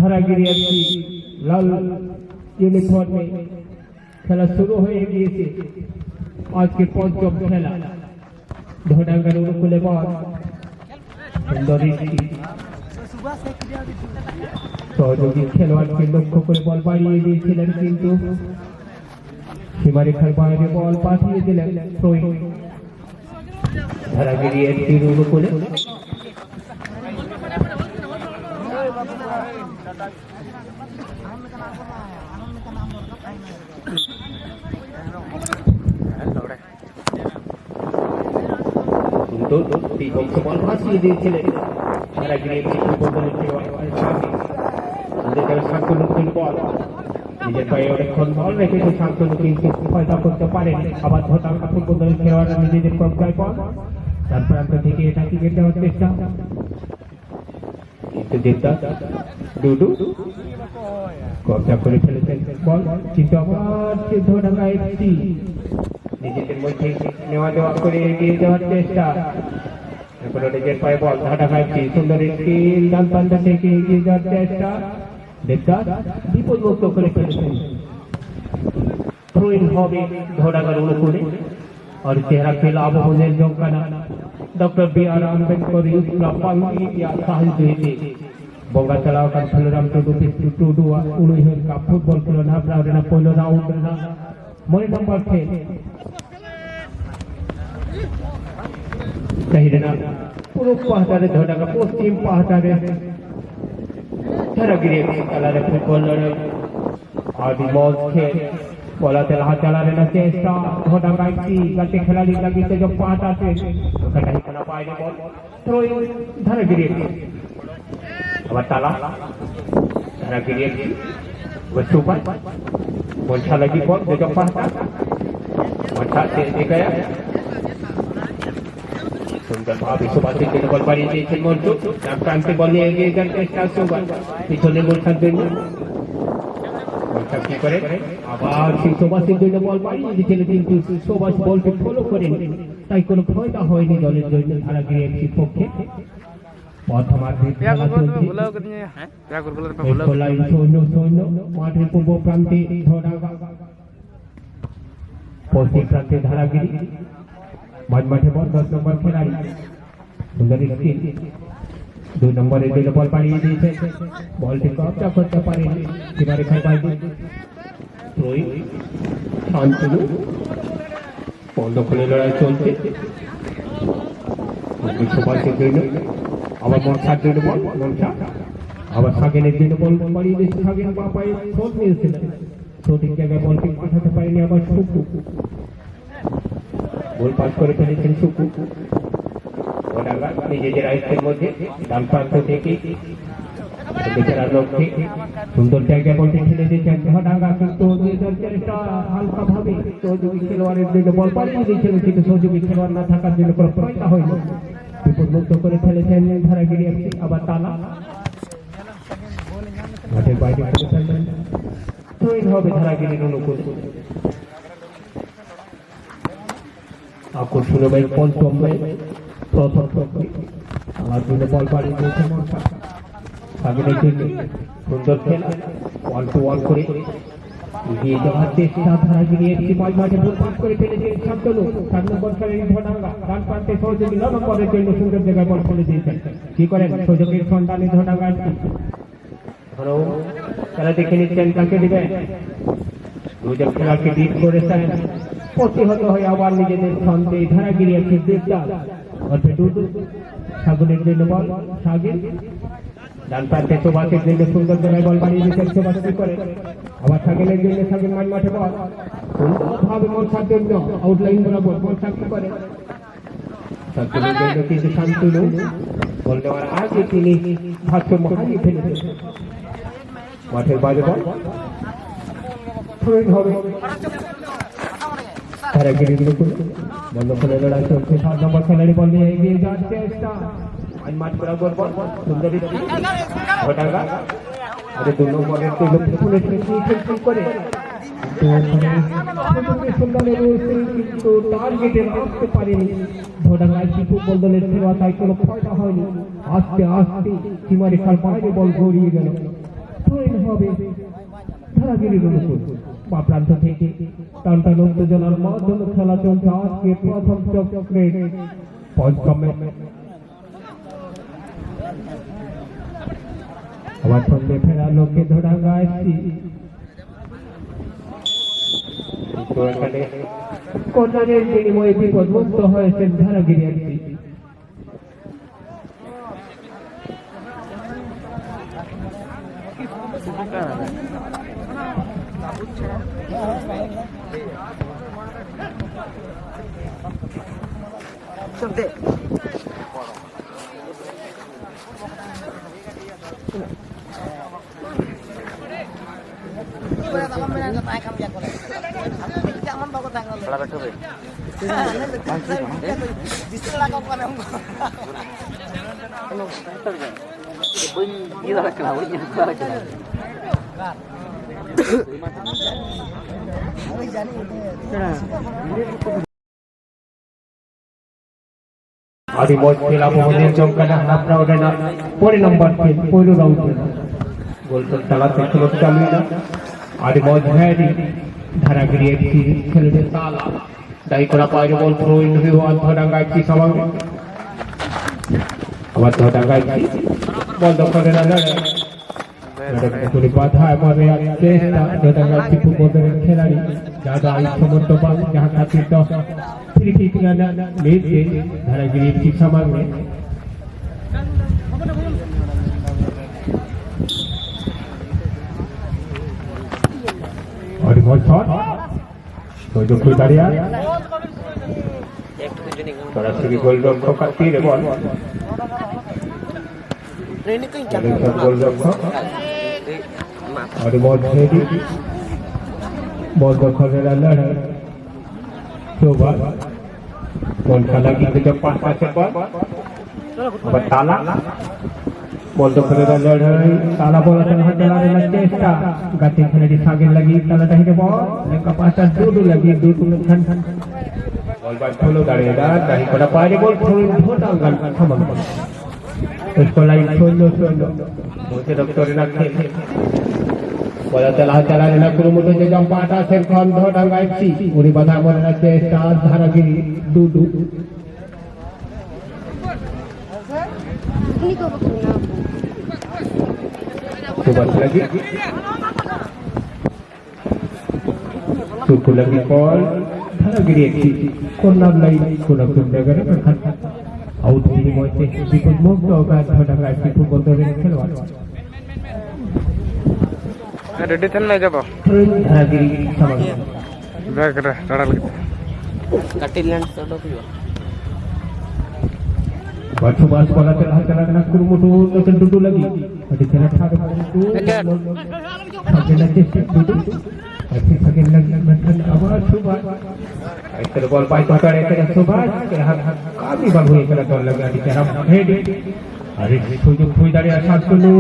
Dharagiri FC লাল ইউনিফর্মে খেলা শুরু হয়ে গিয়েছে। আজকে পঞ্চম খেলা। ধোডাঙ্গার অনুকূলে বল, সুন্দর সহযোগী খেলোয়াড়কে লক্ষ্য করে বল বাড়িয়ে দিয়েছিলেন, কিন্তু সীমারেখার বাইরে বল পাঠিয়ে দিলেন। ধারাগিরি এফসির অনুকূলে বল ভাসিয়ে দিয়েছিলেন। ধারাগিরি এফসি বল নিজের পায়ে অনেকক্ষণ বল রেখেছে শান্তনু, কিন্তু ফায়দা করতে পারেনি। আবার ধোডাঙ্গা ফুটবল দলের খেলোয়াড়রা নিজেদের কবজায় বল, তার প্রান্ত থেকে এটা টিকে দেওয়ার চেষ্টা, কিন্তু দেবদাস ডুডু কবজা করে ফেলেছেন বল, কিন্তু আবার ধোডাঙ্গা এফসি নিজেদের মধ্যে নেওয়া দেওয়া করে এগিয়ে যাওয়ার চেষ্টা। এখনো নিজের পায়ে বল, ধোডাঙ্গা এফসি সুন্দর একটি ডান প্রান্ত থেকে এগিয়ে যাওয়ার চেষ্টা। দেবদাস বিপদমুক্ত করে ফেলেছেন। থ্রোইন হবে ধোডাঙ্গার অনুকূলে। और चेहरा खेल आबोहনের জঙ্কানা ডক্টর বি আর আম্বেদকর ইউথ ক্লাব পাঙ্গিয়া সাহায্য হয়েছে বঙ্গা চালাও কান ফলরাম টুডু উড়ুইহের কাপ ফুটবল খেলো না প্রাউরেনা পয়লো রাউন্ড না মনে নাম্বার 10 কহিরেনা পুরো পাহাড়ে ধোডাঙ্গা পশ্চিম পাহাড়ে ধারাগিরি খেলার ফুটবল লড়াই আদি মজ খেল পলাতে হাত চালাবে না চেষ্টা। ধোডাঙ্গা এফসি গলতে খেলাড়ি লাগিতে जो पांच आते कटाई करना पाएगा बॉल थ्रोइंग ধারাগিরি আবার তালা ধারাগিরি এফসি वो सुपर बॉल लगी बॉल जो पांच अच्छा से गया सुंदर भाभी सुभाष के बॉल बारी दिए मोन्टू नाम क्रांति बॉल নিয়ে এগিয়ে যান চেষ্টা সুপার পিছনে গোল থাকবে কি করে আবার সেই সুভাষের জন্য বল বাড়িয়ে দিয়েছিলেন, কিন্তু সুভাষ বলকে ফলো করেন, তাই কোনো ফায়দা হয়নি দলের জন্য ধারাগিরি এফসির পক্ষে। মাঠের পূর্ব প্রান্তে ধোডাঙ্গা, পশ্চিম প্রান্তে ধারাগিরি, মাঝমাঠে বল 10 নম্বর খেলাড়ি সুন্দর স্কিল 2 নম্বরের জন্য বল বাড়িয়ে দিয়েছে, বলটি কবজা করতে পারেনি সীমারেখার বাইরে। শান্তনু বন্ধ করে লড়াই চলছে সুভাষের জন্য, আবার মনসার জন্য বল, মনসা আবার সাগেনের জন্য বল বাড়িয়ে দিয়েছে। সাগেন বা পায়ে শট নিয়েছিলেন, সঠিক জায়গায় বলটি পাঠাতে পারেনি। আবার সুকু বল পাস করে ফেলেছেন সুকু। নিজেদের আয়ত্তের মধ্যে ডান প্রান্ত থেকে খেলার লক্ষ্যে সুন্দর জায়গায় বলটি ঠেলে দিয়েছেন ধোডাঙ্গা, কিন্তু হালকা ভাবে সহযোগী খেলোয়াড়ের জন্য বল পাঠিয়ে দিয়েছিলেন, কিন্তু সহযোগী খেলোয়াড় না থাকার জন্য কোনো ফায়দা হয়নি। বিপদমুক্ত করে ফেলেছেন ধারাগিরি এফসি। আবার তালা মাঠের বাইরে করে ফেললেন, থ্রোইন হবে ধারাগিরির অনুকূলে। আকর্ষণীয় পঞ্চম প্রথম আমার জন্য বল বাড়িয়ে দিয়েছে মনসা। সাগরের জন্য সুন্দর খেলা, ওয়ান টু ওয়ান করে এগিয়ে যাওয়ার চেষ্টা। ধারাগিরি এফসি মাঠে বল পাস করে ফেলেছেন শান্তনু। 7 নম্বর খেলাড়ি ধোডাঙ্গা ডান প্রান্তে সহযোগী 9 নম্বরের জন্য সুন্দর জায়গায় বল ফেলে দিয়েছেন। কি করেন সহযোগীর সন্ধানে ধোডাঙ্গা এখনো খেলা দেখে নিচ্ছেন কাকে দিবেন। দুজন খেলাকে বিট করেছেন, প্রতিহত হয়ে আবার নিজেদের ছন্দে ধারাগিরি এফসি দেবদাস অর্থাৎ ডুডু। সাগরের জন্য বল, সাগর ডান প্রান্তে সুভাষের জন্য সুন্দর জায়গায় বল বাড়িয়ে দিচ্ছেন সুভাষ। কি করে আবার সাগরের জন্য সাগর মাঠে বল সুন্দরভাবে মনসার জন্য আউটলাইন বরাবর মনসা কি করে সাগরের জন্য, কিন্তু শান্তনু বল দেওয়ার আগে তিনি ভারসাম্য হারিয়ে ফেলেছেন। মাঠের বাইরে বল থ্রোইন হবে ধারাগিরি বন্ধ করে লড়াই চলছে। 7 নম্বর খেলাড়ি বল নিয়ে এগিয়ে যাওয়ার চেষ্টা, মাঠ বরাবর বল সুন্দর ধোডাঙ্গা। আরে 2 নম্বরের লক্ষ্য করে কিন্তু টার্গেটে আসতে পারেনি ধোডাঙ্গা এফসি ফুটবল দলের খেলোয়াড়, তাই কোনো ফায়দা হয়নি। আস্তে আস্তে সীমারেখার বাইরে বল গড়িয়ে গেল। থ্রোইন হবে ধারাগিরির অনুকূল বা প্রান্ত থেকে টানটান উত্তেজনার মাধ্যমে খেলা চলছে আজকে প্রথম চক্রের পঞ্চমে আবার সঙ্গে ফেরা লোকে ধরাঙ্গা এসছি এখানে কর্নারের বিনিময়ে বিপদমুক্ত হয়েছেন ধারাগিরি এসছি आदि मौज खेला मोहन चौका अपना उड़ना पूरे नंबर पे पूरे राउंड गोल तो तला से चलो चालू ना आदि मौज है दी धारागिरी एफसी खेलने ताला दाई कोना पाए बॉल थ्रो इन हुआ धोडांगा एफसी सवाल अब धोडांगा एफसी बॉल दखल ना लड़े लड़े बाधा है मारे चेष्टा धोडांगा एफसी फुटबॉल खिलाड़ी ज्यादा समर्थ बाल जहां खातिर तो फ्री किक ना ले दे धारागिरी एफसी सवाल में और बहुत शॉट तो जो कोई दाड़िया सरासरी गोल रखो का तीर बॉल गोल रखो और बहुत हेडी बॉल दखल में लड़ा तो बॉल का लगी तो जब 5-5 बॉल बताला बॉल दखल में लड़ा ताला बोला चला चला चेष्टा गाते खेलाड़ी सागे लगी ताला टाइट बॉल लेका पासा दूर लगी दूर में खन बॉल बात फॉलो दाड़ेगा दाही कोना पाए बॉल थोड़ी धोटा गन थमन उसको लाइन छोड़ो मुझे डॉक्टर ने खेल बोला चला चला ना कुरुमुटो जे जम पाटा से खान धोटा गाइसी उरी बाधा मोरना चेष्टा धारागिरी दूदू लगी सुकु लगी ball Dharagiri FC corner line कोना कुंडे करे पर आउट भी मोचे बिल्कुल मुक्त होगा धोडांगा एफसी फुटबॉल दौरे खेलवा रेडी थन नहीं जब धारागिरी समझ बैक रे रड़ा लगे कटिलैंड सडो पियो बाछो बास बोला चला चला ना कुरुमुटो तो डुडू लगी अभी चला था तो आगे लगे डुडू ऐसे आगे लगी मठन आवाज सुबह ऐसे बॉल पाई तो करे के सुबह के हाथ काफी बल हुई करे तो लगा कि हम हेड अरे कोई दाड़िया साथ सुनो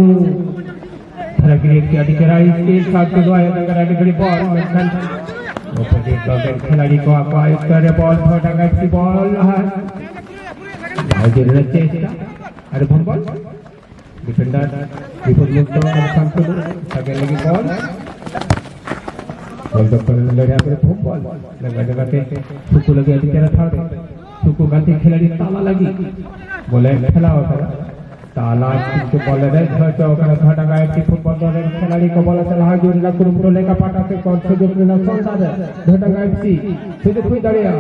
धारागिरी के अधिकारी के साथ को आया अगर आगे बॉल मठन ओपनिंग खिलाड़ी को अक्वायर करे बॉल धोडांगा की बॉल आगे चेष्टा अरे फुटबॉल डिफेंडर विपुल मुक्त संकुल आगे लगी बॉल बॉल दखल लड़े अपने फुटबॉल लगा जगह पे सुकु लगे अधिकार था सुकु गाती खिलाड़ी ताला लगी बोले खेला होता ताला के बॉल रे धरतो ओकरा धोडांगा एफसी फुटबॉल दौरे खिलाड़ी को बोला चला हा जोड़ला कुरुमुटो लेका पाटा से कौन से जो ना संसा दे धोडांगा एफसी सीधे कोई दाड़िया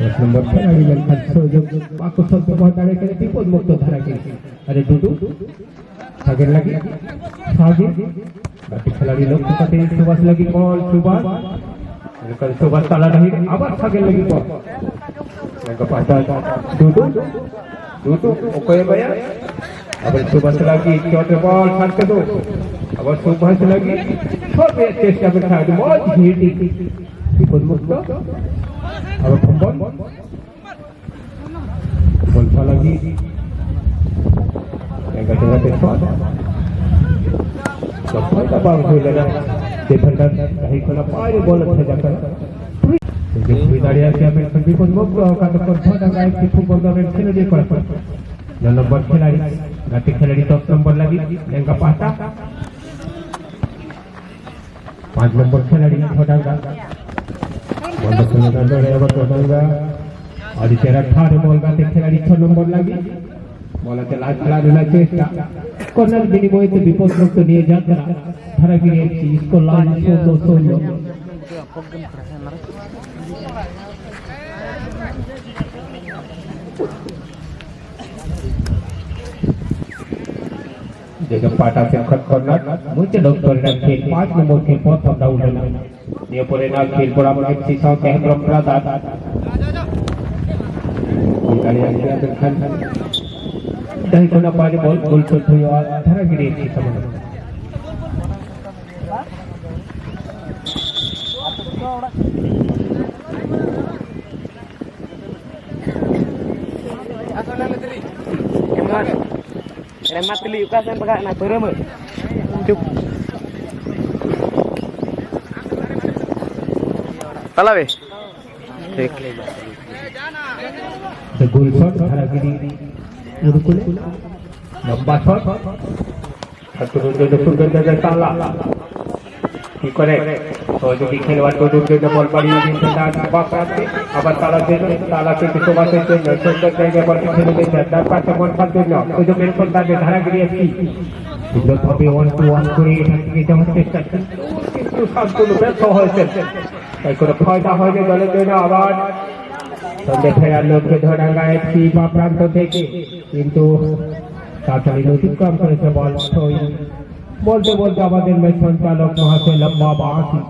एक नंबर खिलाड़ी लड़का जो पाको सब बहुत दाड़े के विपद मुक्त धारागिरी अरे डुडू आगे लगी आगे बाकी खिलाड़ी लोग को कटे सुबह लगी बॉल सुबह कल सुबह ताला नहीं अब आगे लगी बॉल लेका पाटा डुडू डुडू ओके भैया अब सुबह लगी चौथे बॉल छाट के दो अब सुबह लगी छोटे चेष्टा में खा दो बहुत हिट विपद मुक्त अब फुटबॉल बॉल लगी गति शॉट तो फायदा बाग हुई लगा डिफेंडर नहीं कोना पाए बॉल अच्छा जाकर जो दाड़िया से हमें विपद मुक्त होगा तो धोडांगा एफसी फुटबॉल दौरे खेलने पड़ नंबर खिलाड़ी রাতে খেলাড়ি 10 নম্বর লাগি লেঙ্গা পাতা 5 নম্বর খেলাড়ি ছোটাঙ্গা বন্ধ খেলাটা ধরে এবার ছোটাঙ্গা আদিত্যের 18 বল গাতে খেলাড়ি 6 নম্বর লাগি বলাতে লাল খেলাধুলা চেষ্টা কর্নার বিনিময়তে বিপদমুক্ত নিয়ে যাত্রা ধারাগিরি এফসি স্কোর লাইন 16-16 जगह पाटा से खत कॉर्नर मुझे डॉक्टर का खेल 5 नंबर के बहुत हम डाउन है ये पूरे ना खेल पूरा बड़ा एफसी साउथ के परंपरा दादा गाड़ी आ गया खान दही कोना पाजे बॉल गोल शॉट हुई और धारा गिरी एफसी समझ Rematli ukasan pakai nak berem. Cuk. Pala be. ठीक. the goal shot ধারাগিরি উড়কুলে লম্বা শট ঠাকুরুন্দ সুন্দর তালা কি করে সহযোগী খেলোয়াড় তরুণদের বল বাড়িয়ে দিতে তার বাপাতে আবার তালাকে কিছু বাসের জন্য সুন্দর জায়গায় বল ছেড়ে দিতে তার পাশে মন পার জন্য সুযোগের পর তাদের ধারাগিরি এফসি সুন্দরভাবে 1-1 করে এখান থেকে যাওয়ার চেষ্টা কিন্তু সম্পূর্ণ ব্যর্থ হয়েছে তাই কোনো ফায়দা হয়নি দলের জন্য আবার সন্ধ্যে ফেরার লক্ষ্যে ধরাঙ্গা এফসি বা প্রান্ত থেকে কিন্তু তাড়াতাড়ি অতিক্রম করেছে বল বলতে বলতে আমাদের ম্যাচ সঞ্চালক মহাশয় লম্বা বাঁশি